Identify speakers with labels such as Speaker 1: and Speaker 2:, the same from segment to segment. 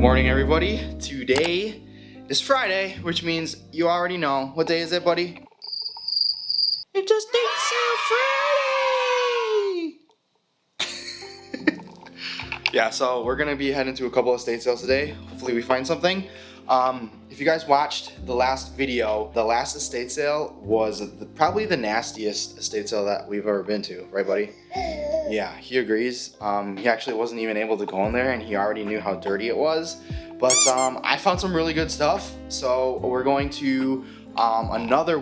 Speaker 1: Morning, everybody. Today is Friday, which means you already know. What day is it, buddy? It's just Friday! Yeah, so we're gonna be heading to a couple of estate sales today. Hopefully we find something. If you guys watched the last video, the last estate sale was probably the nastiest estate sale that we've ever been to, right, buddy? Yeah, he agrees. He actually wasn't even able to go in there, and he already knew how dirty it was. But I found some really good stuff, so we're going to another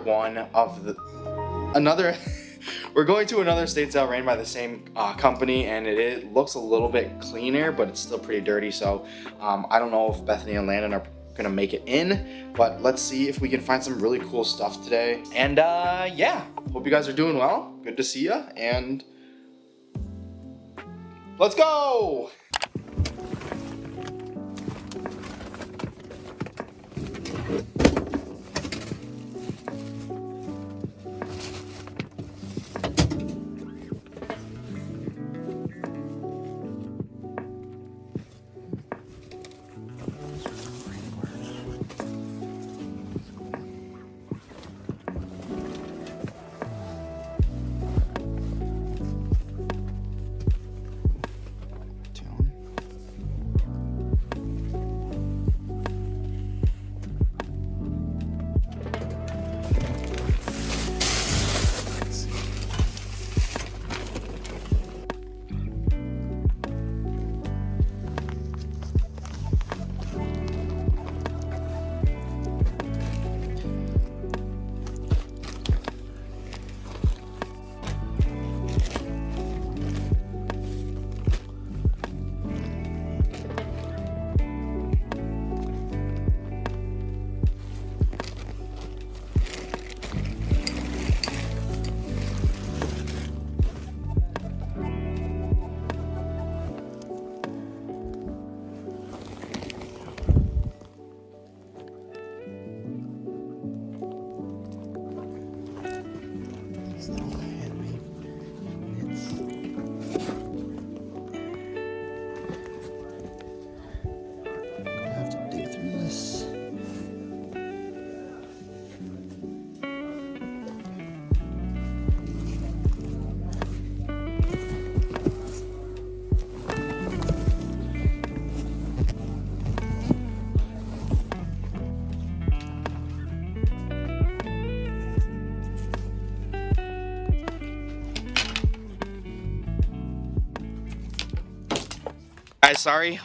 Speaker 1: we're going to another estate sale ran by the same company, and it looks a little bit cleaner, but it's still pretty dirty. So I don't know if Bethany and Landon are gonna make it in, but let's see if we can find some really cool stuff today. And yeah, hope you guys are doing well. Good to see ya, and let's go! Guys, sorry,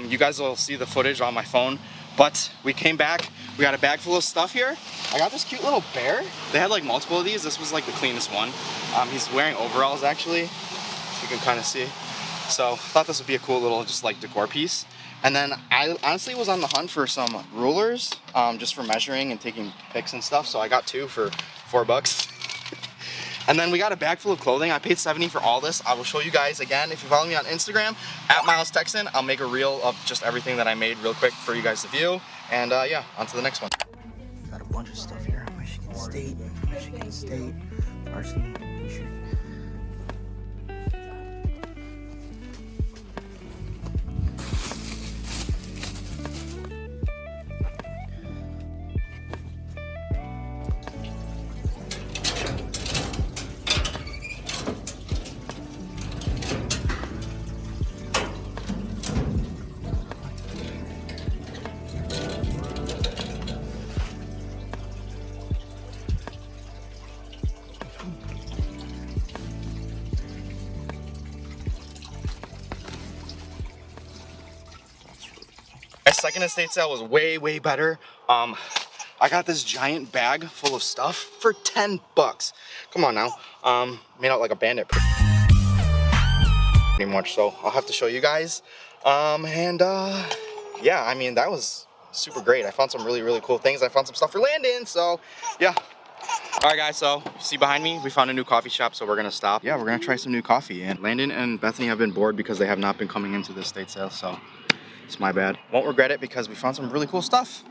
Speaker 1: you guys will see the footage on my phone, but we came back, we got a bag full of stuff here. I got this cute little bear. They had like multiple of these. This was like the cleanest one. He's wearing overalls actually, so you can kind of see. So I thought this would be a cool little just like decor piece. And then I honestly was on the hunt for some rulers, just for measuring and taking pics and stuff. So I got two for $4. And then we got a bag full of clothing. I paid $70 for all this. I will show you guys again. If you follow me on Instagram, @Mhiles Tecson, I'll make a reel of just everything that I made real quick for you guys to view. And yeah, on to the next one. Got a bunch of stuff here. Michigan State, varsity t-shirt. My second estate sale was way better. I got this giant bag full of stuff for $10. Come on now. Made out like a bandit pretty much, so I'll have to show you guys. Yeah, I mean, that was super great. I found some really cool things. I found some stuff for Landon, so yeah. Alright guys, so you see behind me, we found a new coffee shop, so we're gonna stop. Yeah, we're gonna try some new coffee. And Landon and Bethany have been bored because they have not been coming into the estate sale, so it's my bad. Won't regret it because we found some really cool stuff.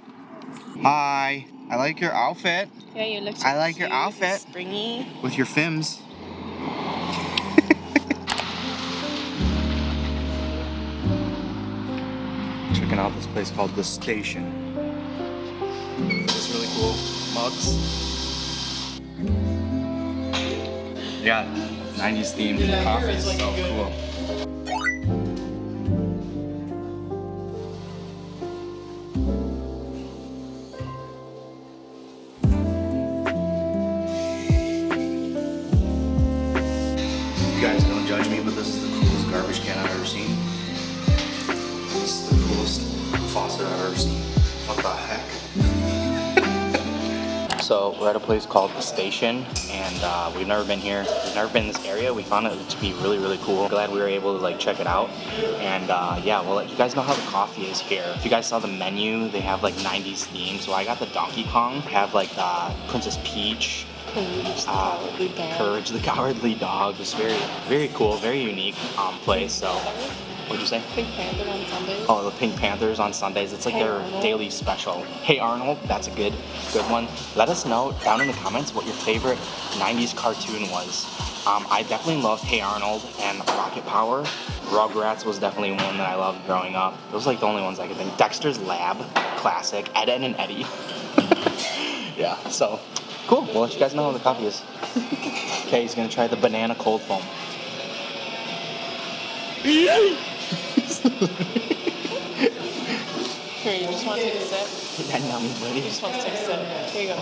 Speaker 1: Hi, I like your outfit.
Speaker 2: Yeah, you look so
Speaker 1: I like
Speaker 2: cute,
Speaker 1: your outfit.
Speaker 2: springy.
Speaker 1: With your Fims. Checking out this place called The Station. It's really cool. Mugs. They got 90s themed coffee. It's so cool. You guys don't judge me, but this is the coolest garbage can I've ever seen. This is the coolest faucet I've ever seen. What the heck? So we're at a place called The Station, and we've never been here. We've never been in this area. We found it to be really, really cool. Glad we were able to like check it out. And yeah, we'll let you guys know how the coffee is here. If you guys saw the menu, they have like 90s theme. So I got the Donkey Kong. They have like the Princess Peach. Courage the Cowardly Dog. It's very, very cool, very unique place. So, what'd you say?
Speaker 2: Pink Panther on Sundays.
Speaker 1: Oh, the Pink Panthers on Sundays. It's like
Speaker 2: Hey
Speaker 1: their
Speaker 2: Arnold.
Speaker 1: daily special. Hey Arnold, that's a good one. Let us know down in the comments what your favorite 90s cartoon was. I definitely loved Hey Arnold and Rocket Power. Rugrats was definitely one that I loved growing up. Those are like the only ones I could think. Dexter's Lab, classic. Ed, Ed and Eddie. Yeah, so cool. We'll let you guys know how the coffee is. Okay, he's gonna try the banana cold foam.
Speaker 2: Here, you just want to take a sip?
Speaker 1: That nummy,
Speaker 2: He
Speaker 1: buddy.
Speaker 2: just wants to take a sip. Here you go.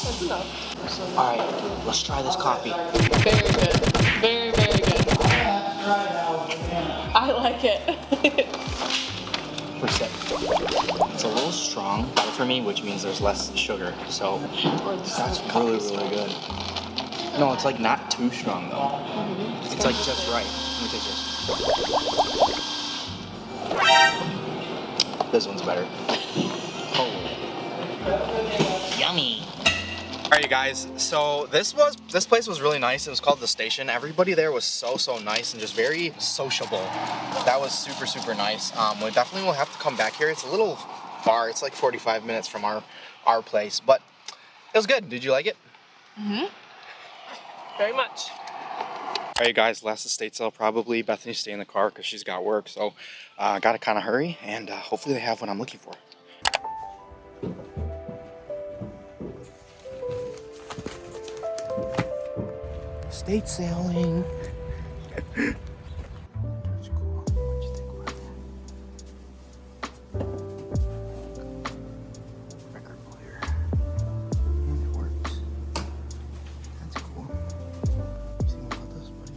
Speaker 2: That's enough.
Speaker 1: Alright, let's try this coffee.
Speaker 2: Very good. Very, very good. I like it.
Speaker 1: First sip. It's a little strong for me, which means there's less sugar. So
Speaker 2: Or just
Speaker 1: that's
Speaker 2: coffee
Speaker 1: really,
Speaker 2: strong.
Speaker 1: really good. No, it's like not too strong though. It's like just right. Let me taste this. This one's better. Oh. Yummy. Alright you guys, so this place was really nice. It was called The Station. Everybody there was so nice and just very sociable. That was super, super nice. We definitely will have to come back here. It's a little far. It's like 45 minutes from our place, but it was good. Did you like it?
Speaker 2: Very much.
Speaker 1: Alright you guys, last estate sale probably. Bethany stay in the car because she's got work, so gotta kind of hurry, and hopefully they have what I'm looking for. Estate sailing. That's cool. What'd you think about that? Record player. And it works. That's cool. You think about this, buddy?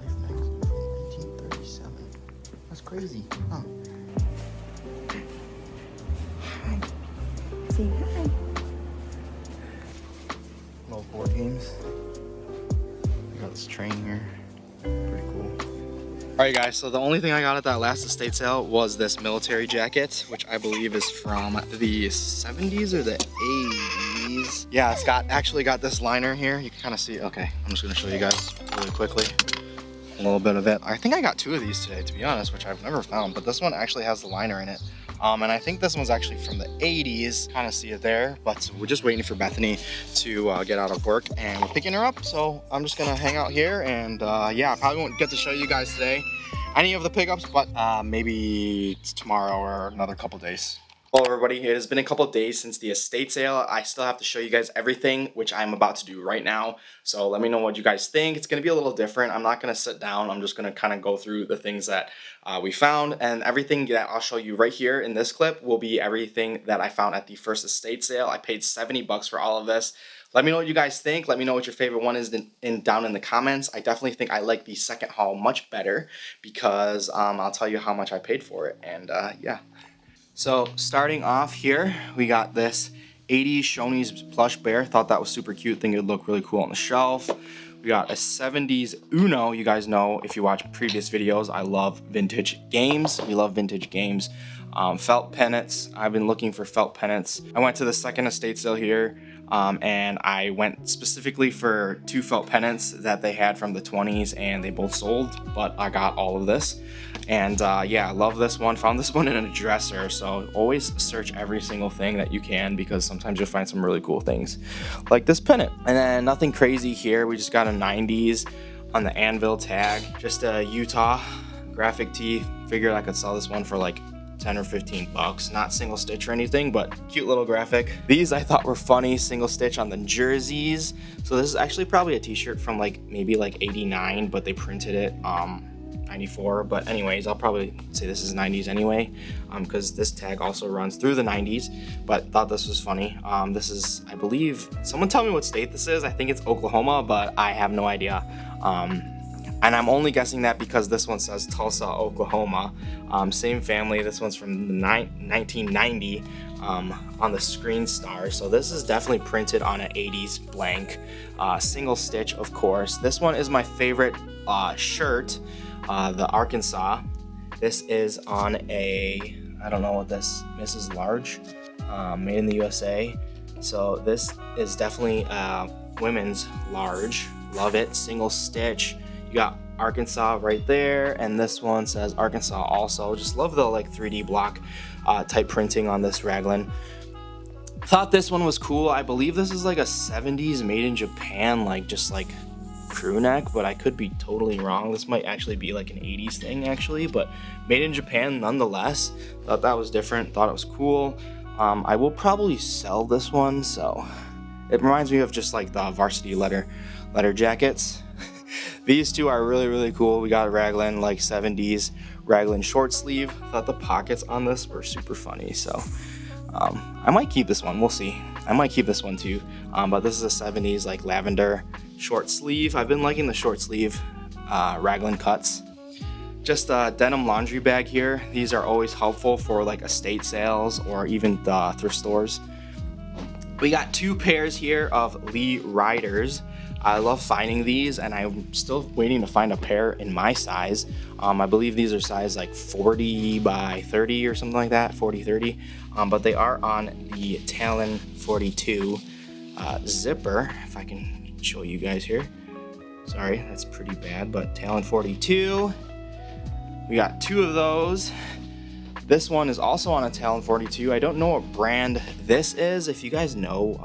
Speaker 1: Life magazine from 1937. That's crazy, huh? Hi. Say hi. Little board games. Got this train here. Pretty cool. Alright guys, so the only thing I got at that last estate sale was this military jacket, which I believe is from the 70s or the 80s. Yeah, it's actually got this liner here. You can kind of see, okay, I'm just gonna show you guys really quickly a little bit of it. I think I got 2 of these today, to be honest, which I've never found, but this one actually has the liner in it. And I think this one's actually from the 80s. Kind of see it there, but we're just waiting for Bethany to get out of work, and we're picking her up. So I'm just gonna hang out here, and yeah, I probably won't get to show you guys today any of the pickups, but maybe it's tomorrow or another couple days. Well, everybody, it has been a couple of days since the estate sale. I still have to show you guys everything, which I'm about to do right now. So let me know what you guys think. It's going to be a little different. I'm not going to sit down. I'm just going to kind of go through the things that we found, and everything that I'll show you right here in this clip will be everything that I found at the first estate sale. I paid $70 for all of this. Let me know what you guys think. Let me know what your favorite one is down in the comments. I definitely think I like the second haul much better because I'll tell you how much I paid for it, and yeah. So starting off here, we got this 80s Shoney's plush bear. Thought that was super cute. Think it would look really cool on the shelf. We got a 70s Uno. You guys know, if you watch previous videos, I love vintage games. We love vintage games. Felt pennants. I've been looking for felt pennants. I went to the second estate sale here, and I went specifically for 2 felt pennants that they had from the 20s, and they both sold, but I got all of this. And yeah, I love this one. Found this one in a dresser, so always search every single thing that you can, because sometimes you'll find some really cool things like this pennant. And then nothing crazy here. We just got a 90s on the anvil tag, just a Utah graphic tee. Figured I could sell this one for like 10 or 15 bucks. Not single stitch or anything, but cute little graphic. These I thought were funny, single stitch on the jerseys. So this is actually probably a t-shirt from like maybe like 89, but they printed it 94. But anyways, I'll probably say this is 90s anyway, because this tag also runs through the 90s, but thought this was funny. This is, I believe, someone tell me what state this is. I think it's Oklahoma, but I have no idea. And I'm only guessing that because this one says Tulsa, Oklahoma. Same family. This one's from 1990 on the Screen Star. So this is definitely printed on an 80s blank. Single stitch, of course. This one is my favorite shirt, the Arkansas. This is on a, I don't know what this, Mrs. Large, made in the USA. So this is definitely women's large. Love it. Single stitch. You got Arkansas right there, and this one says Arkansas also. Just love the like 3D block type printing on this raglan. Thought this one was cool. I believe this is like a 70s made in Japan, like just like crew neck, but I could be totally wrong. This might actually be like an 80s thing actually, but made in Japan nonetheless. Thought that was different, thought it was cool. I will probably sell this one, so it reminds me of just like the varsity letter jackets. These two are really, really cool. We got a raglan, like 70s raglan short sleeve. Thought the pockets on this were super funny, so I might keep this one. We'll see. I might keep this one too. But this is a 70s like lavender short sleeve. I've been liking the short sleeve raglan cuts. Just a denim laundry bag here. These are always helpful for like estate sales or even the thrift stores. We got two pairs here of Lee Riders. I love finding these, and I'm still waiting to find a pair in my size. I believe these are size like 40 by 30 or something like that, 40-30. But they are on the Talon 42 zipper, if I can show you guys here. Sorry, that's pretty bad, but Talon 42. We got two of those. This one is also on a Talon 42. I don't know what brand this is. If you guys know,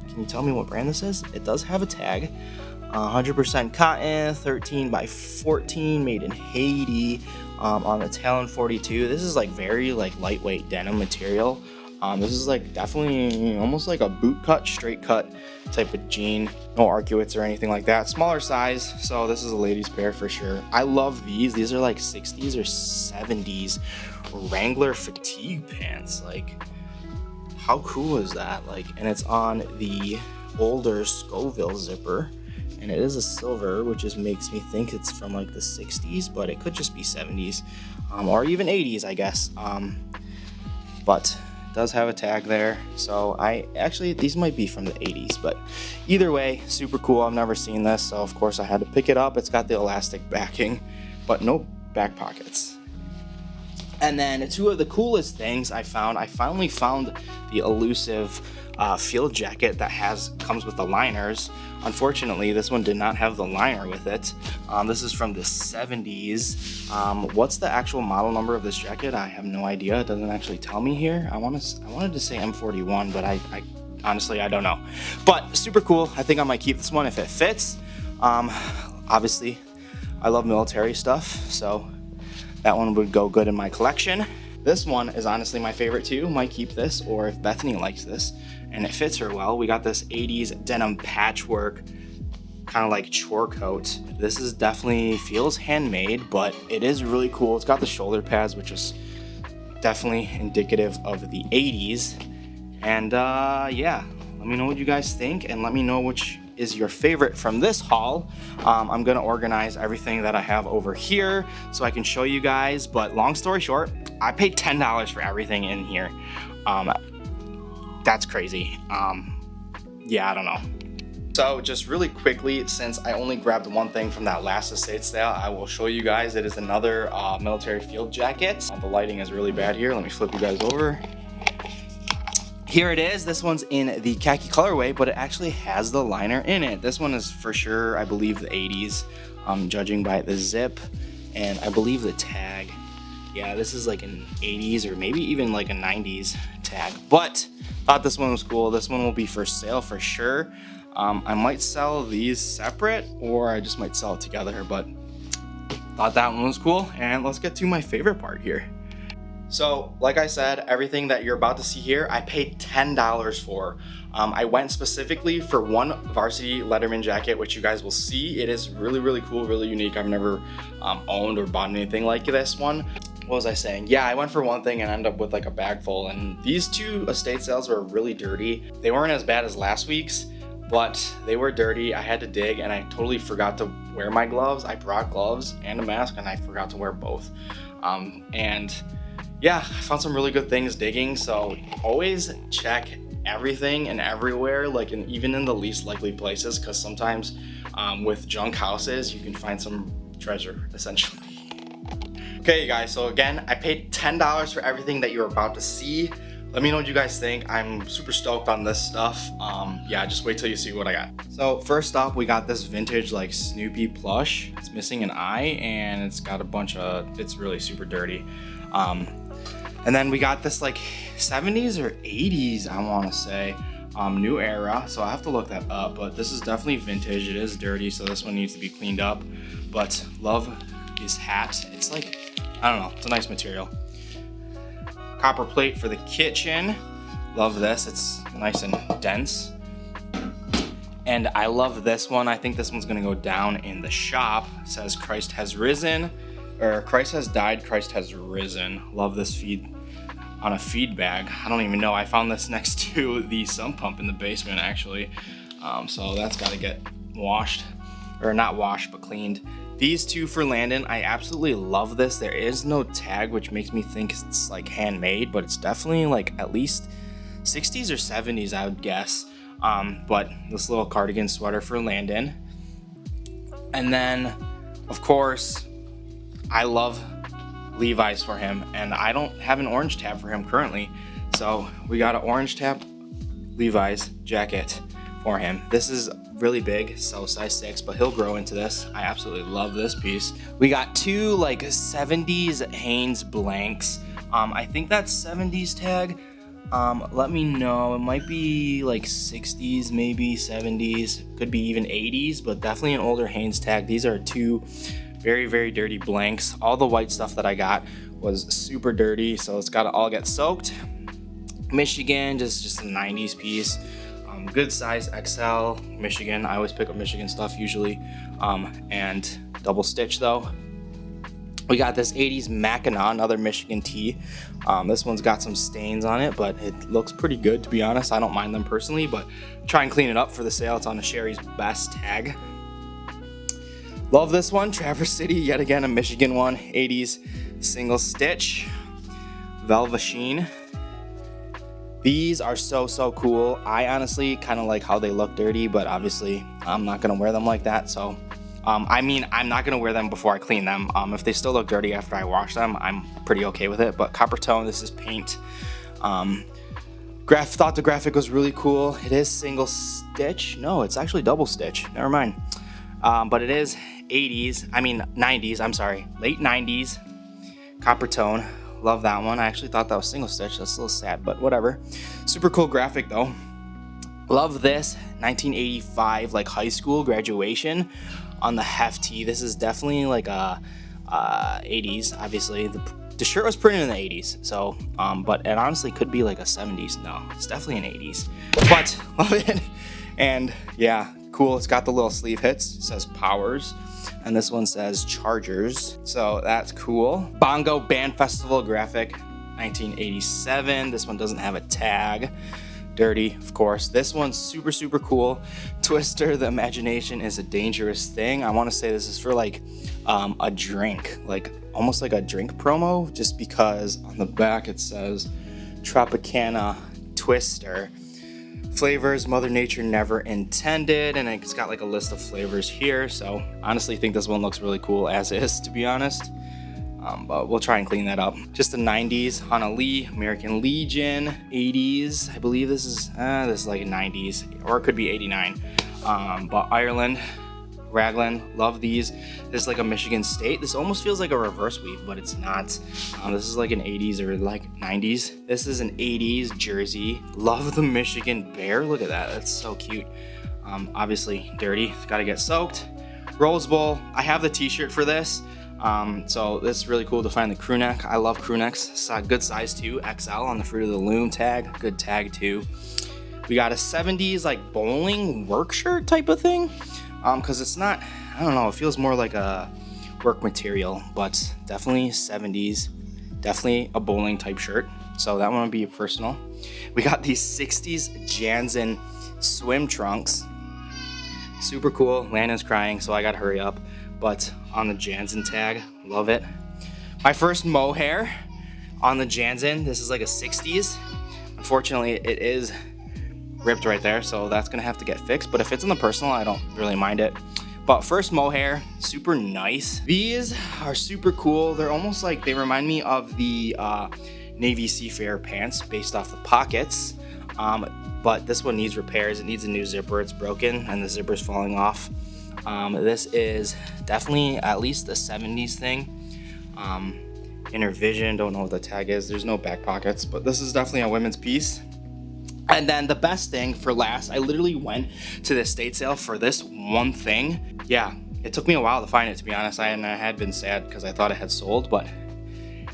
Speaker 1: can you tell me what brand this is? It does have a tag. 100% cotton, 13 by 14, made in Haiti, on the Talon 42. This is like very like lightweight denim material. This is like definitely almost like a boot cut, straight cut type of jean. No arcuates or anything like that. Smaller size, so this is a ladies pair for sure. I love these. These are like 60s or 70s Wrangler fatigue pants. Like, how cool is that? Like, and it's on the older Scoville zipper, and it is a silver, which just makes me think it's from like the 60s, but it could just be 70s or even 80s, I guess. But it does have a tag there, so these might be from the 80s, but either way, super cool. I've never seen this, so of course I had to pick it up. It's got the elastic backing, but no back pockets. And then two of the coolest things I finally found the elusive field jacket that comes with the liners. Unfortunately, this one did not have the liner with it. This is from the 70s. What's the actual model number of this jacket? I have no idea. It doesn't actually tell me here. I wanted to say M41, but I honestly, I don't know. But super cool. I think I might keep this one if it fits. Obviously, I love military stuff, so that one would go good in my collection. This one is honestly my favorite too. Might keep this, or if Bethany likes this and it fits her well. We got this 80s denim patchwork, kind of like chore coat. This is definitely feels handmade, but it is really cool. It's got the shoulder pads, which is definitely indicative of the 80s. And yeah, let me know what you guys think, and let me know which is your favorite from this haul. I'm gonna organize everything that I have over here so I can show you guys, but long story short, I paid $10 for everything in here. That's crazy. Yeah, I don't know. So just really quickly, since I only grabbed one thing from that last estate sale, I will show you guys. It is another military field jacket. The lighting is really bad here. Let me flip you guys over. Here it is. This one's in the khaki colorway, but it actually has the liner in it. This one is for sure, I believe, the 80s, judging by the zip. And I believe the tag, yeah, this is like an 80s or maybe even like a 90s tag. But thought this one was cool. This one will be for sale for sure. I might sell these separate or I just might sell it together, but thought that one was cool. And let's get to my favorite part here. So like I said, everything that you're about to see here, I paid $10 for. I went specifically for one varsity Letterman jacket, which you guys will see. It is really, really cool, really unique. I've never owned or bought anything like this one. What was I saying? Yeah, I went for one thing and ended up with like a bag full. And these two estate sales were really dirty. They weren't as bad as last week's, but they were dirty. I had to dig and I totally forgot to wear my gloves. I brought gloves and a mask and I forgot to wear both. And yeah, I found some really good things digging. So always check everything and everywhere, like even in the least likely places, because sometimes with junk houses, you can find some treasure essentially. Okay, you guys, so again, I paid $10 for everything that you're about to see. Let me know what you guys think. I'm super stoked on this stuff. Yeah, just wait till you see what I got. So first up, we got this vintage like Snoopy plush. It's missing an eye and it's got a bunch of, it's really super dirty. And then we got this like 70s or 80s, I want to say, new era. So I have to look that up, but this is definitely vintage. It is dirty, so this one needs to be cleaned up. But love his hat. It's like, I don't know, it's a nice material. Copper plate for the kitchen. Love this, it's nice and dense. And I love this one. I think this one's gonna go down in the shop. It says Christ has risen, or Christ has died, Christ has risen. Love this feed on a feed bag. I don't even know. I found this next to the sump pump in the basement actually. So that's gotta get washed, or not washed, but cleaned. These two for Landon, I absolutely love this. There is no tag, which makes me think it's like handmade, but it's definitely like at least 60s or 70s, I would guess. But this little cardigan sweater for Landon. And then, of course, I love Levi's for him, and I don't have an orange tab for him currently. So we got an orange tab Levi's jacket for him. This is really big, so size 6, but he'll grow into this. I absolutely love this piece. We got two like 70s Hanes blanks. I think that's 70s tag. Let me know. It might be like 60s, maybe 70s, could be even 80s, but definitely an older Hanes tag. These are two very, very dirty blanks. All the white stuff that I got was super dirty, so it's got to all get soaked. Michigan, just a 90s piece. Good size XL Michigan. I always pick up Michigan stuff usually. And double stitch though. We got this 80s Mackinac, another Michigan tee. This one's got some stains on it, but it looks pretty good to be honest. I don't mind them personally, but try and clean it up for the sale. It's on a Sherry's Best tag. Love this one, Traverse City, yet again a Michigan one, 80s single stitch, Velvet Sheen. These are so cool. I honestly kind of like how they look dirty, but obviously I'm not gonna wear them like that. So, I mean, I'm not gonna wear them before I clean them. If they still look dirty after I wash them, I'm pretty okay with it. But copper tone, this is paint. Thought the graphic was really cool. It is single stitch. No, it's actually double stitch. Never mind. But it is 90s, I'm sorry, late 90s, copper tone. Love that one. I actually thought that was single stitch. That's a little sad, but whatever. Super cool graphic though. Love this 1985 like high school graduation on the Hefty. This is definitely like a 80s. Obviously, the shirt was printed in the 80s. So, but it honestly could be like a 70s. No, it's definitely an 80s. But love it. And yeah, cool. It's got the little sleeve hits. It says Powers. And this one says Chargers, so that's cool. Bongo Band Festival graphic, 1987. This one doesn't have a tag. Dirty, of course. This one's super cool. Twister, the imagination is a dangerous thing. I want to say this is for like a drink, like almost like a drink promo, just because on the back it says Tropicana Twister. Flavors Mother Nature never intended, and it's got like a list of flavors here. So honestly think this one looks really cool as is, to be honest. But we'll try and clean that up. Just the 90s, Hana Lee, American Legion, 80s. I believe this is like 90s, or it could be 89. But Ireland, raglan, love these. This is like a Michigan State. This almost feels like a reverse weave, but it's not. This is like an 80s or like 90s. This is an 80s jersey. Love the Michigan Bear. Look at that, that's so cute. Obviously dirty, it's gotta get soaked. Rose Bowl, I have the t-shirt for this. So this is really cool to find the crew neck. I love crew necks. It's a good size too, XL on the Fruit of the Loom tag. Good tag too. We got a 70s like bowling work shirt type of thing. Cause it's not, I don't know, it feels more like a work material, but definitely 70s, definitely a bowling type shirt. So that one would be personal. We got these 60s Jansen swim trunks. Super cool. Landon's crying, so I gotta hurry up. But on the Jansen tag, love it. My first mohair on the Jansen. This is like a 60s. Unfortunately, it is ripped right there, so that's gonna have to get fixed. But if it's in the personal, I don't really mind it. But first mohair, super nice. These are super cool. They're almost like, they remind me of the Navy Seafarer pants based off the pockets. But this one needs repairs. It needs a new zipper. It's broken and the zipper's falling off. This is definitely at least the 70s thing. Inner Vision, don't know what the tag is. There's no back pockets, but this is definitely a women's piece. And then the best thing for last, I literally went to the estate sale for this one thing. Yeah, it took me a while to find it, to be honest. I had been sad because I thought it had sold, but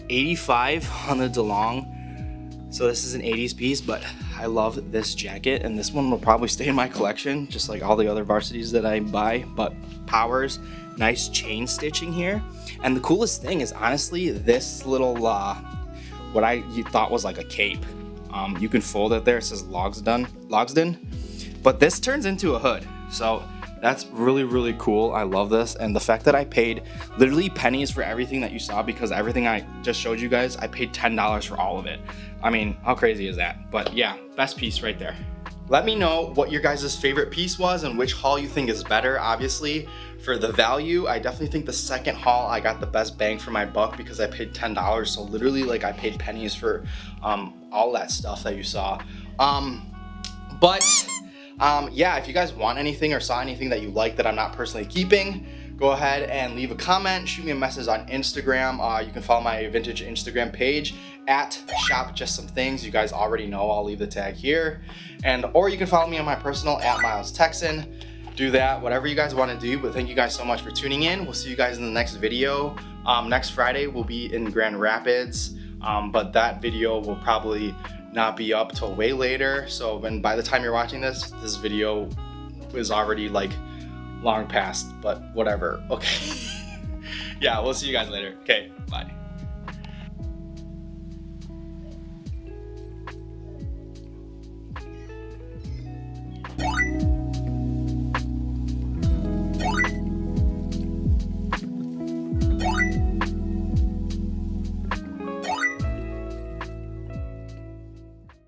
Speaker 1: 85 on the DeLong. So this is an 80s piece, but I love this jacket, and this one will probably stay in my collection, just like all the other varsities that I buy. But Powers, nice chain stitching here. And the coolest thing is honestly this little, what you thought was like a cape. You can fold it there, it says Logsdon, but this turns into a hood. So that's really, really cool. I love this. And the fact that I paid literally pennies for everything that you saw, because everything I just showed you guys, I paid $10 for all of it. I mean, how crazy is that? But yeah, best piece right there. Let me know what your guys' favorite piece was and which haul you think is better. Obviously, for the value, I definitely think the second haul, I got the best bang for my buck because I paid $10. So literally, like, I paid pennies for all that stuff that you saw. Yeah, if you guys want anything or saw anything that you like that I'm not personally keeping, go ahead and leave a comment, shoot me a message on Instagram. You can follow my vintage Instagram page at shopjustsomethings. You guys already know, I'll leave the tag here. Or you can follow me on my personal at Mhiles Tecson. Do that, whatever you guys want to do. But thank you guys so much for tuning in. We'll see you guys in the next video. Next Friday we'll be in Grand Rapids, but that video will probably not be up till way later. So by the time you're watching this video is already like long past, but whatever. Okay. Yeah, we'll see you guys later. Okay, bye.